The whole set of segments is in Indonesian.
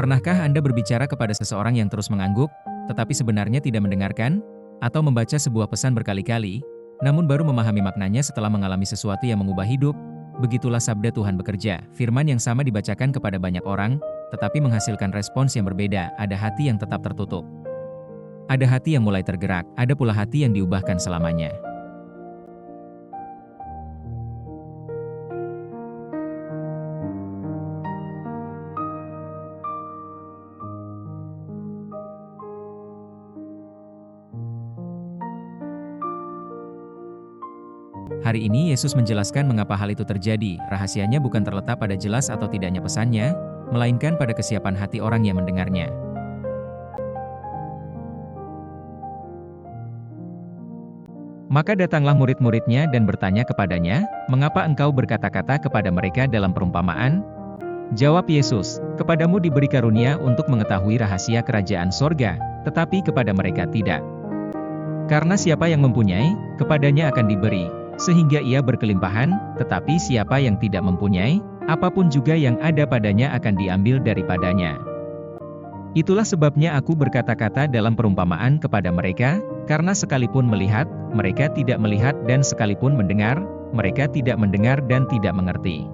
Pernahkah Anda berbicara kepada seseorang yang terus mengangguk, tetapi sebenarnya tidak mendengarkan? Atau membaca sebuah pesan berkali-kali, namun baru memahami maknanya setelah mengalami sesuatu yang mengubah hidup? Begitulah sabda Tuhan bekerja. Firman yang sama dibacakan kepada banyak orang, tetapi menghasilkan respons yang berbeda. Ada hati yang tetap tertutup. Ada hati yang mulai tergerak, ada pula hati yang diubahkan selamanya. Hari ini Yesus menjelaskan mengapa hal itu terjadi. Rahasianya bukan terletak pada jelas atau tidaknya pesannya, melainkan pada kesiapan hati orang yang mendengarnya. Maka datanglah murid-muridnya dan bertanya kepadanya, "Mengapa engkau berkata-kata kepada mereka dalam perumpamaan?" Jawab Yesus, "Kepadamu diberi karunia untuk mengetahui rahasia kerajaan sorga, tetapi kepada mereka tidak. Karena siapa yang mempunyai, kepadanya akan diberi, sehingga ia berkelimpahan, tetapi siapa yang tidak mempunyai, apapun juga yang ada padanya akan diambil daripadanya. Itulah sebabnya aku berkata-kata dalam perumpamaan kepada mereka, karena sekalipun melihat, mereka tidak melihat dan sekalipun mendengar, mereka tidak mendengar dan tidak mengerti.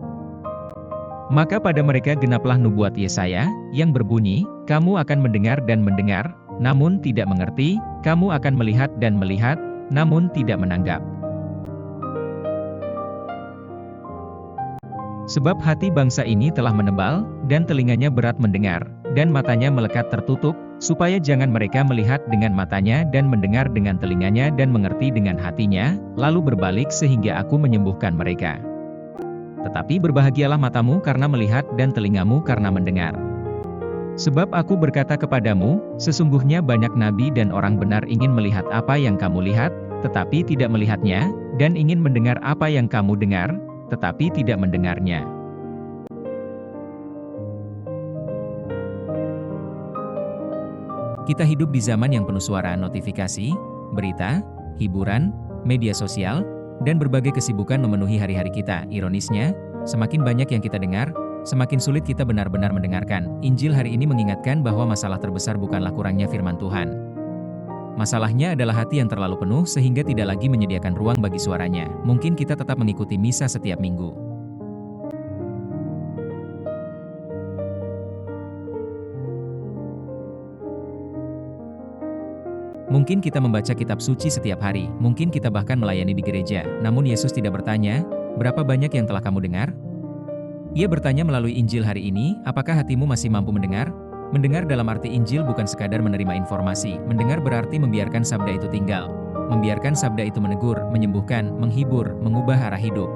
Maka pada mereka genaplah nubuat Yesaya, yang berbunyi, kamu akan mendengar dan mendengar, namun tidak mengerti, kamu akan melihat dan melihat, namun tidak menanggap. Sebab hati bangsa ini telah menebal, dan telinganya berat mendengar, dan matanya melekat tertutup, supaya jangan mereka melihat dengan matanya dan mendengar dengan telinganya dan mengerti dengan hatinya, lalu berbalik sehingga aku menyembuhkan mereka. Tetapi berbahagialah matamu karena melihat dan telingamu karena mendengar. Sebab aku berkata kepadamu, sesungguhnya banyak nabi dan orang benar ingin melihat apa yang kamu lihat, tetapi tidak melihatnya, dan ingin mendengar apa yang kamu dengar, tetapi tidak mendengarnya. Kita hidup di zaman yang penuh suara notifikasi, berita, hiburan, media sosial, dan berbagai kesibukan memenuhi hari-hari kita. Ironisnya, semakin banyak yang kita dengar, semakin sulit kita benar-benar mendengarkan. Injil hari ini mengingatkan bahwa masalah terbesar bukanlah kurangnya firman Tuhan. Masalahnya adalah hati yang terlalu penuh sehingga tidak lagi menyediakan ruang bagi suaranya. Mungkin kita tetap mengikuti misa setiap minggu. Mungkin kita membaca kitab suci setiap hari, mungkin kita bahkan melayani di gereja. Namun Yesus tidak bertanya, berapa banyak yang telah kamu dengar? Ia bertanya melalui Injil hari ini, apakah hatimu masih mampu mendengar? Mendengar dalam arti Injil bukan sekadar menerima informasi. Mendengar berarti membiarkan sabda itu tinggal. Membiarkan sabda itu menegur, menyembuhkan, menghibur, mengubah arah hidup.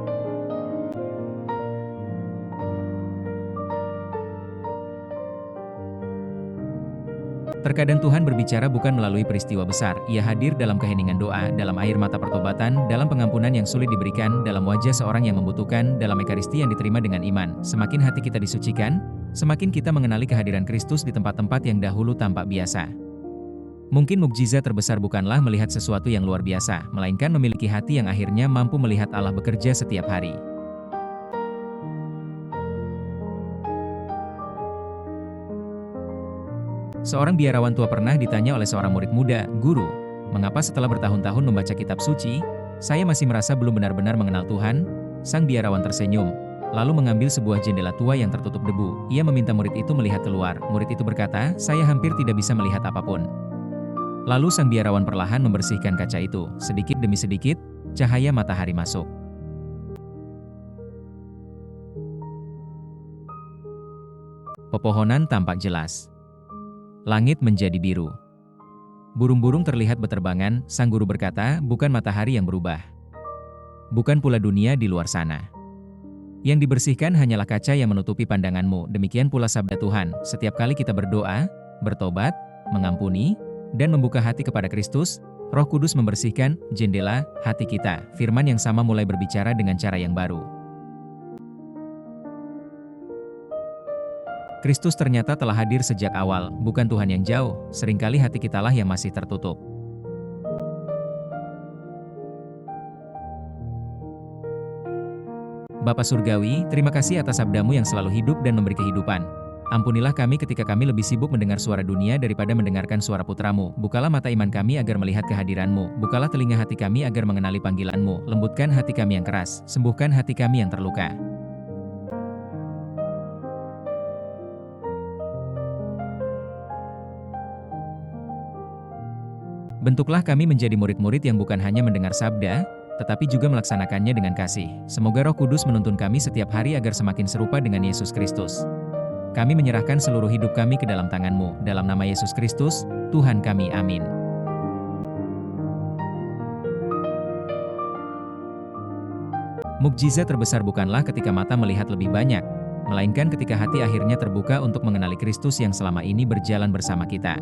Terkadang Tuhan berbicara bukan melalui peristiwa besar. Ia hadir dalam keheningan doa, dalam air mata pertobatan, dalam pengampunan yang sulit diberikan, dalam wajah seorang yang membutuhkan, dalam ekaristi yang diterima dengan iman. Semakin hati kita disucikan, semakin kita mengenali kehadiran Kristus di tempat-tempat yang dahulu tampak biasa. Mungkin mukjizat terbesar bukanlah melihat sesuatu yang luar biasa, melainkan memiliki hati yang akhirnya mampu melihat Allah bekerja setiap hari. Seorang biarawan tua pernah ditanya oleh seorang murid muda, "Guru, mengapa setelah bertahun-tahun membaca kitab suci, saya masih merasa belum benar-benar mengenal Tuhan?" Sang biarawan tersenyum, lalu mengambil sebuah jendela tua yang tertutup debu. Ia meminta murid itu melihat keluar. Murid itu berkata, "Saya hampir tidak bisa melihat apapun." Lalu sang biarawan perlahan membersihkan kaca itu. Sedikit demi sedikit, cahaya matahari masuk. Pepohonan tampak jelas. Langit menjadi biru. Burung-burung terlihat beterbangan. Sang guru berkata, bukan matahari yang berubah. Bukan pula dunia di luar sana. Yang dibersihkan hanyalah kaca yang menutupi pandanganmu. Demikian pula sabda Tuhan. Setiap kali kita berdoa, bertobat, mengampuni, dan membuka hati kepada Kristus, Roh Kudus membersihkan jendela hati kita. Firman yang sama mulai berbicara dengan cara yang baru. Kristus ternyata telah hadir sejak awal, bukan Tuhan yang jauh. Seringkali hati kitalah yang masih tertutup. Bapa Surgawi, terima kasih atas sabdamu yang selalu hidup dan memberi kehidupan. Ampunilah kami ketika kami lebih sibuk mendengar suara dunia daripada mendengarkan suara putra-Mu. Bukalah mata iman kami agar melihat kehadiran-Mu. Bukalah telinga hati kami agar mengenali panggilan-Mu. Lembutkan hati kami yang keras. Sembuhkan hati kami yang terluka. Bentuklah kami menjadi murid-murid yang bukan hanya mendengar sabda, tetapi juga melaksanakannya dengan kasih. Semoga Roh Kudus menuntun kami setiap hari agar semakin serupa dengan Yesus Kristus. Kami menyerahkan seluruh hidup kami ke dalam tangan-Mu, dalam nama Yesus Kristus, Tuhan kami, amin. Mukjizat terbesar bukanlah ketika mata melihat lebih banyak, melainkan ketika hati akhirnya terbuka untuk mengenali Kristus yang selama ini berjalan bersama kita.